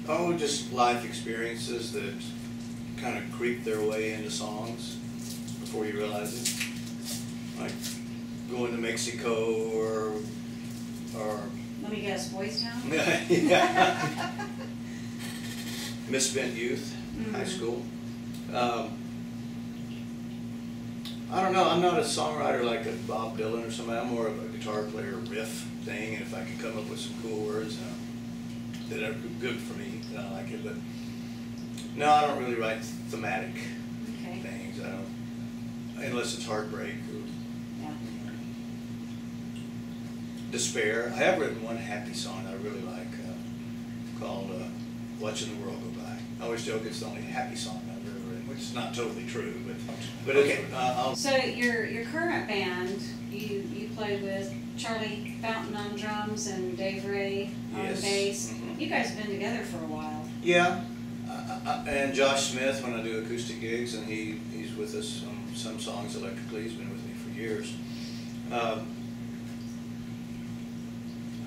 Oh, just life experiences that kind of creep their way into songs before you realize it. Like going to Mexico or let me guess, Boys Town? yeah. Misspent youth, high school. I don't know, I'm not a songwriter like a Bob Dylan or somebody. I'm more of a guitar player riff thing, and if I can come up with some cool words that are good for me, then I like it. But no, I don't really write thematic things. I don't, unless it's heartbreak or despair. I have written one happy song I really like called Watching the World Go By. I always joke it's the only happy song I've ever written, which is not totally true, but okay. So your current band, you play with Charlie Fountain on drums and Dave Ray on bass. You guys have been together for a while. Yeah, and Josh Smith when I do acoustic gigs, and he's with us on some songs electrically. He's been with me for years.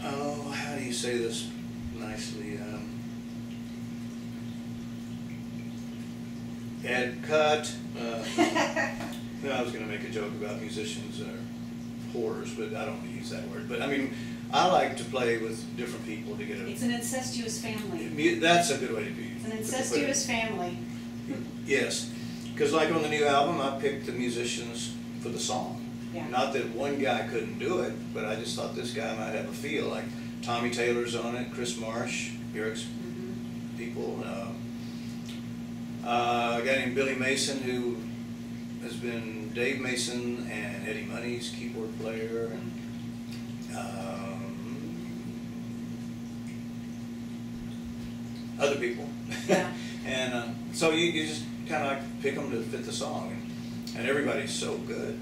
Oh, how do you say this nicely? Ed cut. No, I was going to make a joke about musicians or whores, but I don't want to use that word. But I mean, I like to play with different people to get a... It's an incestuous family. That's a good way to be. It's an incestuous family. Yes, because like on the new album, I picked the musicians for the song. Yeah. Not that one guy couldn't do it, but I just thought this guy might have a feel. Like Tommy Taylor's on it, Chris Marsh, Wilks people. A guy named Billy Mason, who has been Dave Mason and Eddie Money's keyboard player, and other people. Yeah. And so you just kind of like pick them to fit the song, and everybody's so good.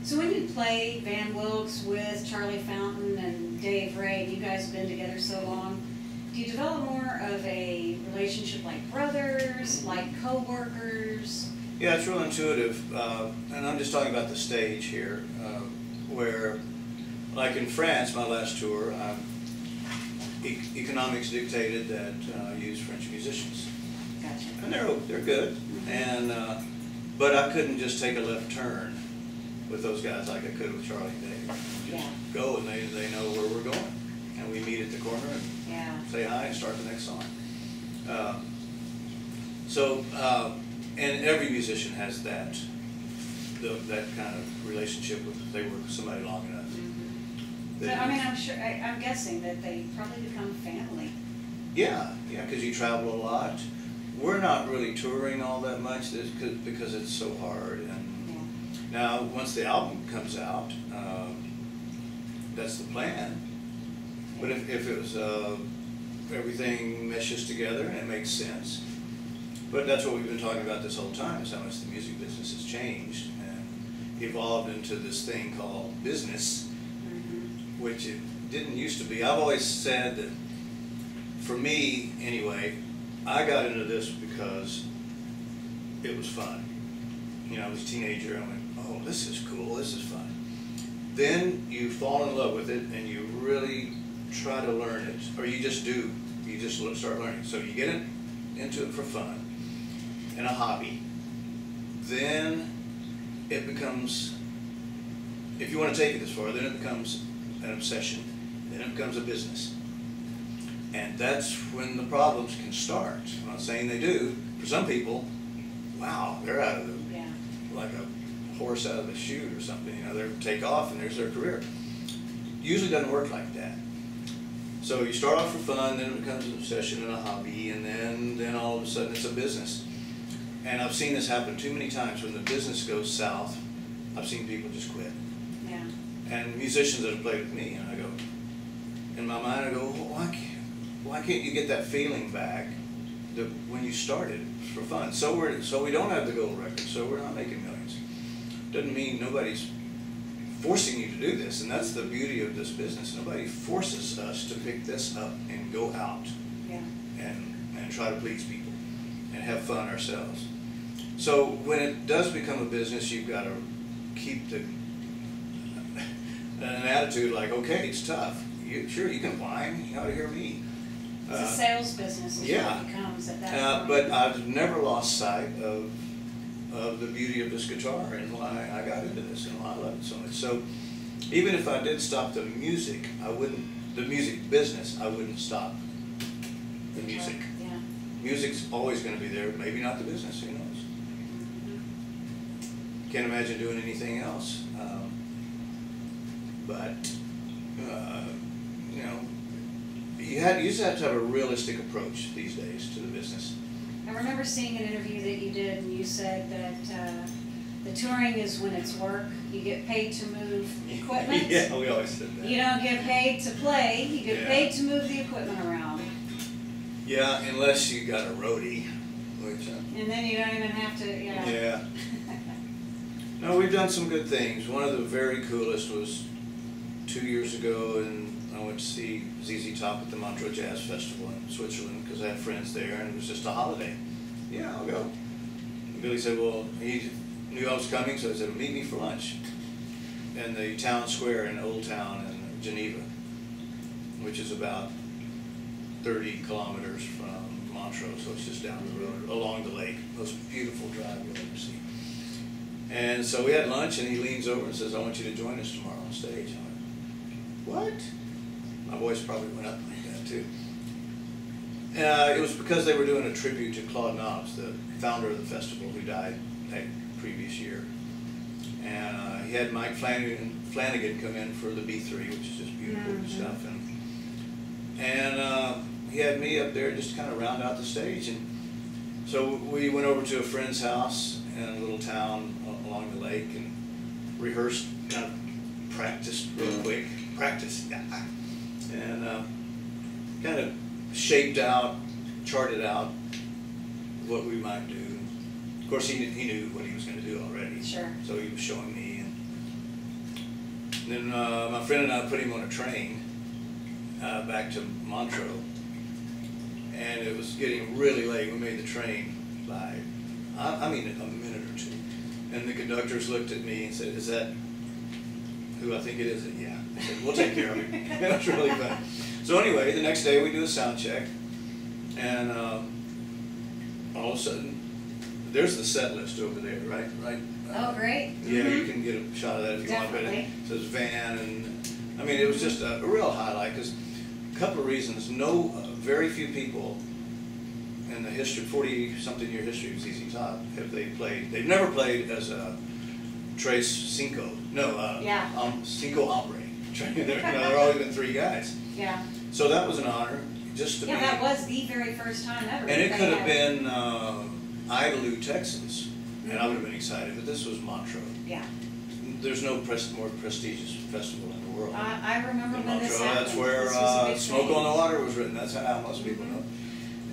So when you play Van Wilks with Charlie Fountain and Dave Ray, you guys have been together so long, do you develop more of a relationship like brothers, like co-workers? Yeah, it's real intuitive, and I'm just talking about the stage here, where, like in France, my last tour, economics dictated that I use French musicians. Gotcha. And they're good, and but I couldn't just take a left turn with those guys like I could with Charlie and Dave. Just go, and they know where we're going, and we meet at the corner and say hi and start the next song. And every musician has that kind of relationship with, they work with somebody long enough. So I mean, I'm guessing that they probably become family. Yeah, because you travel a lot. We're not really touring all that much because it's so hard. And now, once the album comes out, that's the plan. But if it was everything meshes together and it makes sense. But that's what we've been talking about this whole time, is how much the music business has changed and evolved into this thing called business, which it didn't used to be. I've always said that, for me anyway, I got into this because it was fun. You know, I was a teenager and I went, oh, this is cool, this is fun. Then you fall in love with it and you really try to learn it, or you just do. You just start learning. So you get into it for fun and a hobby. Then it becomes, if you want to take it this far, then it becomes an obsession. Then it becomes a business. And that's when the problems can start. I'm not saying they do. For some people, wow, they're out of the, like a horse out of the chute or something. You know, they take off and there's their career. Usually doesn't work like that. So you start off for fun, then it becomes an obsession and a hobby, and then all of a sudden it's a business. And I've seen this happen too many times. When the business goes south, I've seen people just quit. Yeah. And musicians that have played with me, and I go, in my mind I go, well, why can't you get that feeling back that when you started for fun? So we don't have the gold record, so we're not making millions. Doesn't mean nobody's forcing you to do this, and that's the beauty of this business. Nobody forces us to pick this up and go out and try to please people and have fun ourselves. So when it does become a business, you've got to keep an attitude like, okay, it's tough. Sure, you can whine. You ought to hear me. It's a sales business is yeah. what it becomes at that point. But I've never lost sight of the beauty of this guitar and why I got into this and why I love it so much. So even if I did stop the music, the music business, I wouldn't stop the music. Yeah. Music's always going to be there, maybe not the business, who knows. Can't imagine doing anything else. You know, you just have to have a realistic approach these days to the business. I remember seeing an interview that you did, and you said that the touring is when it's work. You get paid to move equipment. Yeah, we always said that. You don't get paid to play. You get paid to move the equipment around. Yeah, unless you got a roadie, which. And then you don't even have to. Yeah. Yeah. No, we've done some good things. One of the very coolest was 2 years ago, and I went to see ZZ Top at the Montreux Jazz Festival in Switzerland because I had friends there, and it was just a holiday. Yeah, I'll go. And Billy said, well, he knew I was coming, so he said, meet me for lunch in the town square in Old Town in Geneva, which is about 30 kilometers from Montreux, so it's just down the road, along the lake. Most beautiful drive you'll ever see. And so we had lunch, and he leans over and says, I want you to join us tomorrow on stage. I went, what? My voice probably went up like that, too. It was because they were doing a tribute to Claude Knobs, the founder of the festival, who died that previous year. And he had Mike Flanagan come in for the B3, which is just beautiful stuff. And he had me up there just to kind of round out the stage. And so we went over to a friend's house in a little town along the lake and rehearsed, kind of practiced real quick. And kind of shaped out, charted out what we might do. Of course, he knew what he was going to do already. Sure. So he was showing me. And then my friend and I put him on a train back to Montreux. And it was getting really late. We made the train by, I mean, a minute or two. And the conductors looked at me and said, is that who I think it is? And yeah. They said, we'll take care of it. It was really fun. So anyway, the next day we do a sound check. And all of a sudden, there's the set list over there, right? Oh, great. Yeah, you can get a shot of that if you want. But it says Van, and I mean, it was just a real highlight because a couple of reasons. Very few people in the history, 40-something year history of ZZ Top, have they played. They've never played as a Tres Cinco. No, Cinco Hombre. There always been 3 guys. Yeah. So that was an honor, just to be. Yeah, that was the very first time ever. And it could have been Idalou, Texas, and I would have been excited, but this was Montreux. Yeah. There's no more prestigious festival in the world. I remember when this Montreux, happened. that's where Smoke on the Water was written. That's how most people know.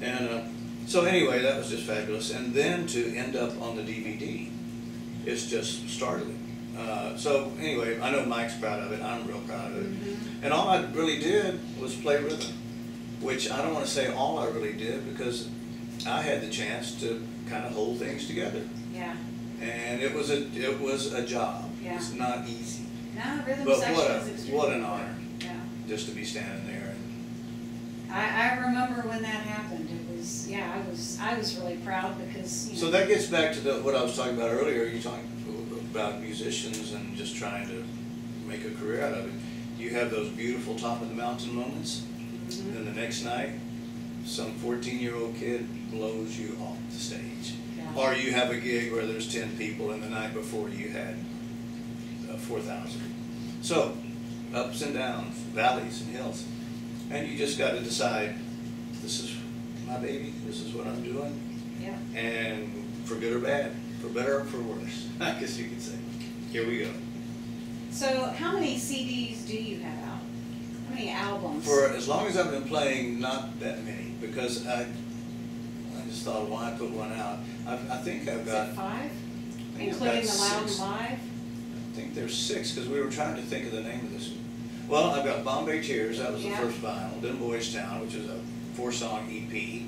And so anyway, that was just fabulous. And then to end up on the DVD, it's just startling. So anyway, I know Mike's proud of it. I'm real proud of it. And all I really did was play rhythm, which I don't want to say all I really did because I had the chance to kind of hold things together. Yeah. And it was a job. Yeah. It's not easy. No, rhythm But section is extremely what an honor. Yeah. Just to be standing there. I remember when that happened. It was, yeah, I was really proud because, you know. So that gets back to what I was talking about earlier. You talking about musicians and just trying to make a career out of it. You have those beautiful top of the mountain moments, and then the next night, some 14-year-old kid blows you off the stage. Yeah. Or you have a gig where there's 10 people, and the night before you had 4,000. So, ups and downs, valleys and hills. And you just got to decide, this is my baby, this is what I'm doing. Yeah. And for good or bad, for better or for worse, I guess you could say. Here we go. So how many CDs do you have out? How many albums? For as long as I've been playing, not that many, because I just thought, why put one out? I think I've got... Is it 5? Including the Loud and Live? I think there's 6, because we were trying to think of the name of this one. Well, I've got Bombay Tears, that was the first vinyl, then Boys Town, which is a 4-song EP.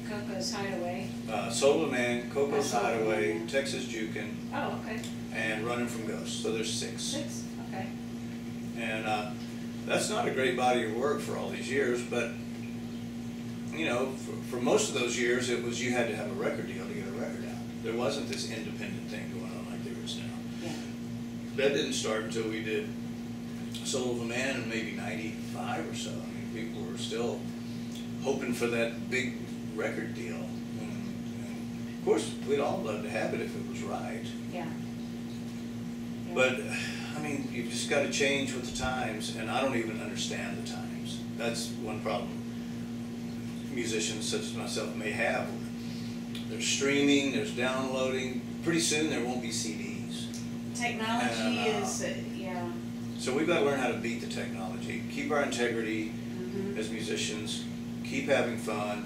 Coco's Hideaway. Soul of Man, Coco's Hideaway, Texas Jukin'. Oh, okay. And Running from Ghosts. So there's 6. 6, okay. And That's not a great body of work for all these years, but you know, for most of those years, it was you had to have a record deal to get a record out. There wasn't this independent thing going on like there is now. Yeah. That didn't start until we did Soul of a Man in maybe '95 or so. I mean, people were still hoping for that big record deal. And of course, we'd all love to have it if it was right. Yeah. But, I mean, you've just got to change with the times, and I don't even understand the times. That's one problem musicians such as myself may have. There's streaming, there's downloading. Pretty soon there won't be CDs. Technology is, yeah. So we've got to learn how to beat the technology, keep our integrity as musicians, keep having fun,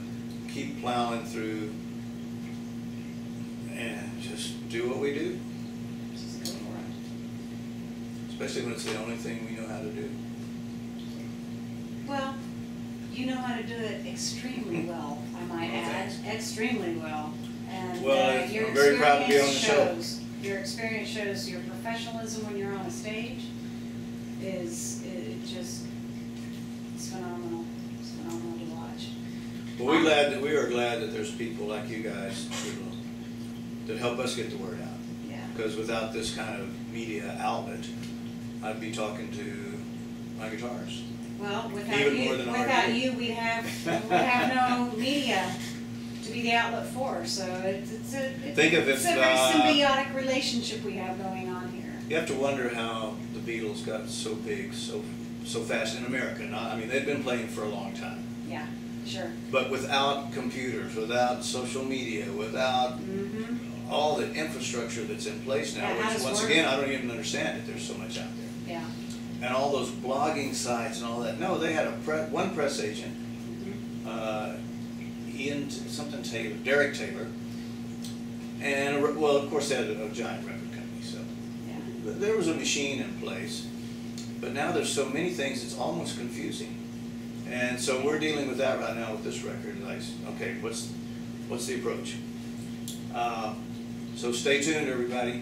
keep plowing through, and just do what we do. Just go for it. Especially when it's the only thing we know how to do. Well, you know how to do it extremely well, I might add. Thanks. Extremely well. And Well, your I'm very proud to be on the show. Your experience shows your professionalism when you're on a stage is it's phenomenal. It's phenomenal to watch. Well, we are glad that there's people like you guys that help us get the word out. Yeah. Because without this kind of media outlet, I'd be talking to my guitars. Well, Even more than I without already you, we'd have no media to be the outlet for. So it's a very symbiotic relationship we have going on here. You have to wonder how the Beatles got so big so fast in America. I mean, they've been playing for a long time. Yeah, sure. But without computers, without social media, without all the infrastructure that's in place now, which once again, I don't even understand it. There's so much out there. Yeah. And all those blogging sites and all that. No, they had one press agent, Derek Taylor, and well, of course, they had a giant record company. So there was a machine in place. But now there's so many things, it's almost confusing. And so we're dealing with that right now with this record. Like, okay, what's the approach? So stay tuned, everybody.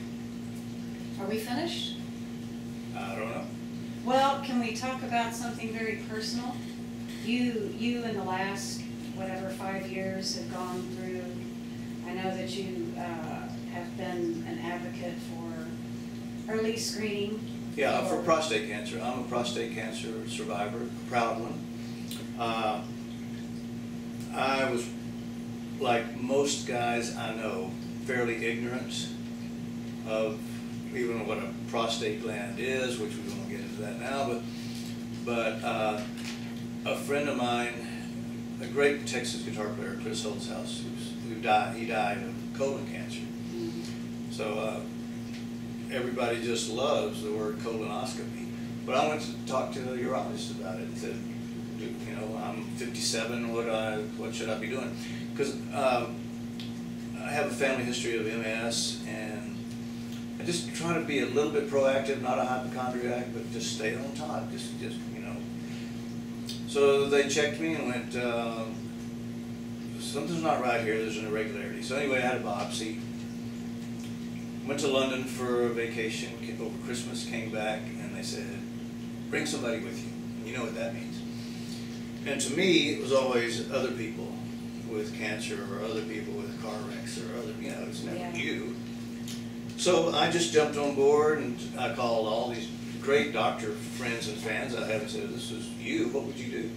Are we finished? I don't know. Well, can we talk about something very personal? You in the last, 5 years have gone through, I know that you have been an advocate for early screening. Yeah, for prostate cancer. I'm a prostate cancer survivor, a proud one. I was, like most guys I know, fairly ignorant of even what a prostate gland is, which we won't get into that now, but a friend of mine, a great Texas guitar player, Chris Holzhaus, he died of colon cancer. So everybody just loves the word colonoscopy. But I went to talk to a urologist about it and said, you know, I'm 57, what should I be doing? Because I have a family history of MS, and I just try to be a little bit proactive, not a hypochondriac, but just stay on top, just you know. So they checked me and went, something's not right here, there's an irregularity. So anyway, I had a biopsy. Went to London for a vacation over Christmas, came back, and they said, bring somebody with you. And you know what that means. And to me, it was always other people with cancer or other people with car wrecks or other, you know, it's never you. So I just jumped on board, and I called all these great doctor friends and fans I have and said, this is you, what would you do?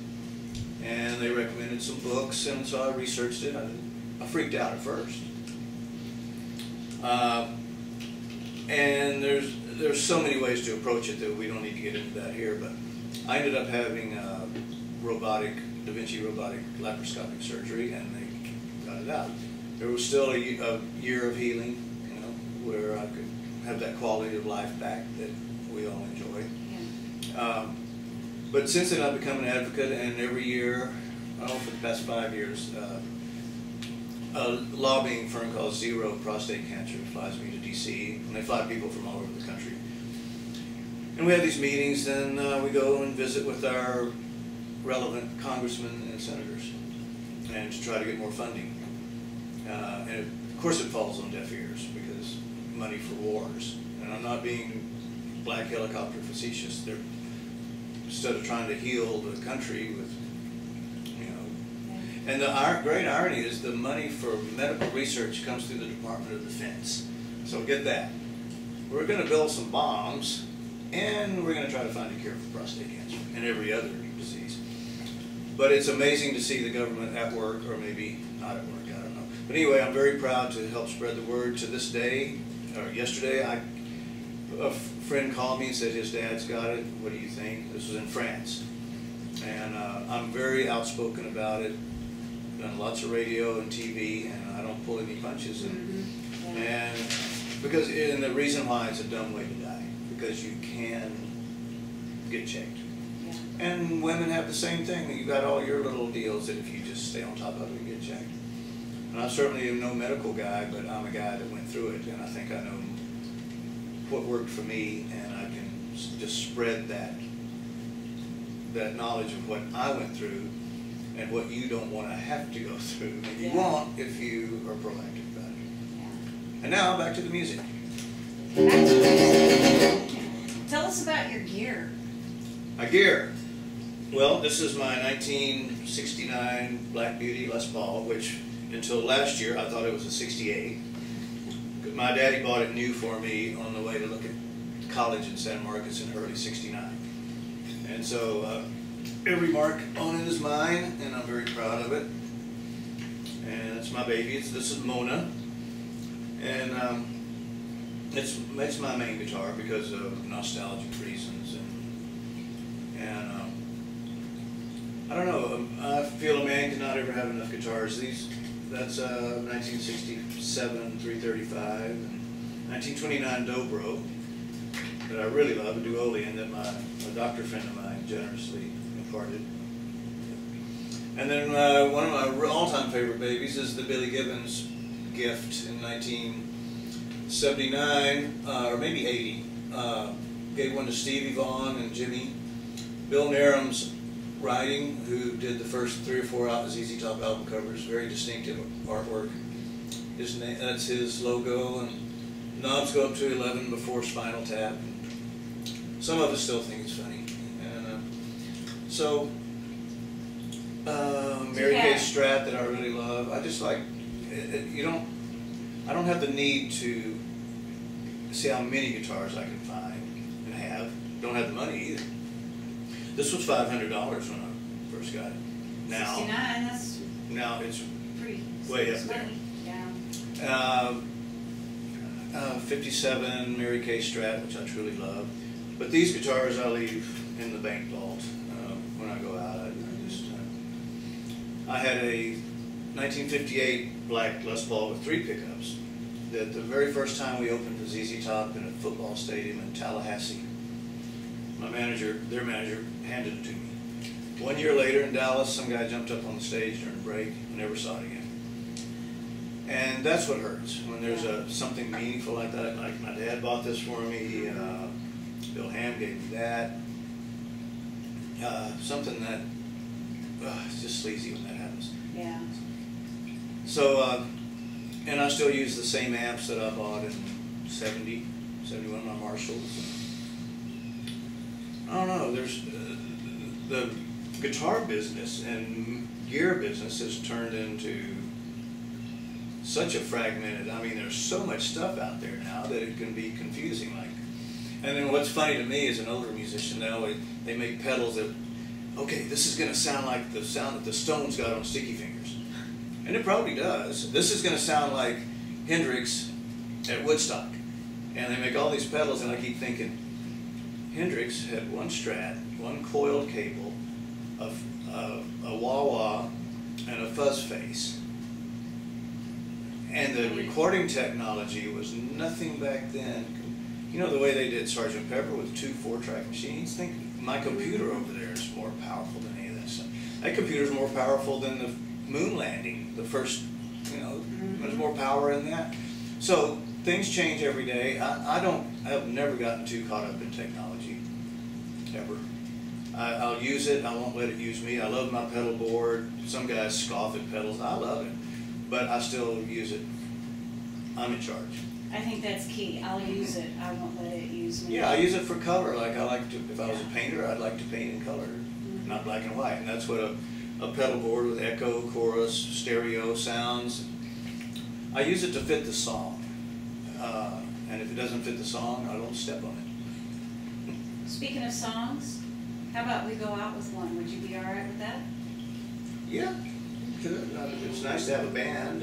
And they recommended some books, and so I researched it. I freaked out at first. And there's so many ways to approach it that we don't need to get into that here, but I ended up having Da Vinci robotic laparoscopic surgery, and they got it out. There was still a year of healing, you know, where I could have that quality of life back that we all enjoy. Yeah. But since then I've become an advocate, and every year, for the past 5 years, a lobbying firm called Zero Prostate Cancer flies me to DC, and they fly people from all over the country. And we have these meetings, and we go and visit with our relevant congressmen and senators, and to try to get more funding. And of course it falls on deaf ears, because money for wars. And I'm not being black helicopter facetious. They're instead of trying to heal the country with, you know. And the great irony is the money for medical research comes through the Department of Defense. So get that. We're going to build some bombs, and we're going to try to find a cure for prostate cancer and every other disease. But it's amazing to see the government at work, or maybe not at work, I don't know. But anyway, I'm very proud to help spread the word. To this day, or yesterday, a friend called me and said his dad's got it. What do you think? This was in France. And I'm very outspoken about it. Done lots of radio and TV, and I don't pull any punches. And the reason why it's a dumb way to die, because you can get checked. Yeah. And women have the same thing. You got all your little deals that if you just stay on top of it, you get checked. And I certainly am no medical guy, but I'm a guy that went through it, and I think I know what worked for me, and I can just spread that knowledge of what I went through and what you don't want to have to go through, and you won't if you are proactive about it. And now back to the music. Tell us about your gear. My gear. Well, this is my 1969 Black Beauty Les Paul, which until last year I thought it was a 68. My daddy bought it new for me on the way to look at college in San Marcos in early '69. And so every mark on it is mine, and I'm very proud of it. And it's my baby. This is Mona. And it's my main guitar because of nostalgic reasons. And I don't know, I feel a man cannot ever have enough guitars. That's 1967 335 and 1929 Dobro that I really love, a Duolian that a doctor friend of mine generously imparted. And then one of my all-time favorite babies is the Billy Gibbons gift in 1979, or maybe 80. Gave one to Stevie Vaughan and Jimmy. Bill Nairum's writing, who did the first 3 or 4 ZZ Top album covers, very distinctive artwork. His name, that's his logo, and knobs go up to 11 before Spinal Tap. Some of us still think it's funny. And Mary Kay Strat that I really love. I just like, I don't have the need to see how many guitars I can find and have. Don't have the money either. This was $500 when I first got it. Now, 69, that's now it's pretty way up there. Yeah. 57 Mary Kay Strat, which I truly love. But these guitars I leave in the bank vault when I go out. I had a 1958 black Les Paul with 3 pickups. That the very first time we opened the ZZ Top in a football stadium in Tallahassee, my manager, their manager, handed it to me. 1 year later in Dallas, some guy jumped up on the stage during a break and never saw it again. And that's what hurts, when there's something meaningful like that. Like my dad bought this for me, Bill Ham gave me that. Something that, it's just sleazy when that happens. Yeah. So, and I still use the same amps that I bought in 70, 71, my Marshalls. I don't know, there's the guitar business and gear business has turned into such a fragmented, I mean, there's so much stuff out there now that it can be confusing. Like, and then what's funny to me as an older musician, they make pedals that, okay, this is going to sound like the sound that the Stones got on Sticky Fingers. And it probably does. This is going to sound like Hendrix at Woodstock. And they make all these pedals, and I keep thinking, Hendrix had one Strat, one coiled cable, a wah-wah, and a fuzz face. And the recording technology was nothing back then. You know the way they did Sgt. Pepper with 2 4-track machines? Think my computer over there is more powerful than any of that stuff. That computer's more powerful than the moon landing, the first, there's more power in that. So things change every day. I've never gotten too caught up in technology, ever. I'll use it, I won't let it use me. I love my pedal board. Some guys scoff at pedals, I love it. But I still use it. I'm in charge. I think that's key. I'll use it. I won't let it use me. Yeah, I use it for color. Like I like to, if I was a painter, I'd like to paint in color, not black and white. And that's what a pedal board with echo, chorus, stereo sounds. I use it to fit the song. And if it doesn't fit the song, I don't step on it. Speaking of songs, how about we go out with one? Would you be all right with that? Yeah, good. It's nice to have a band.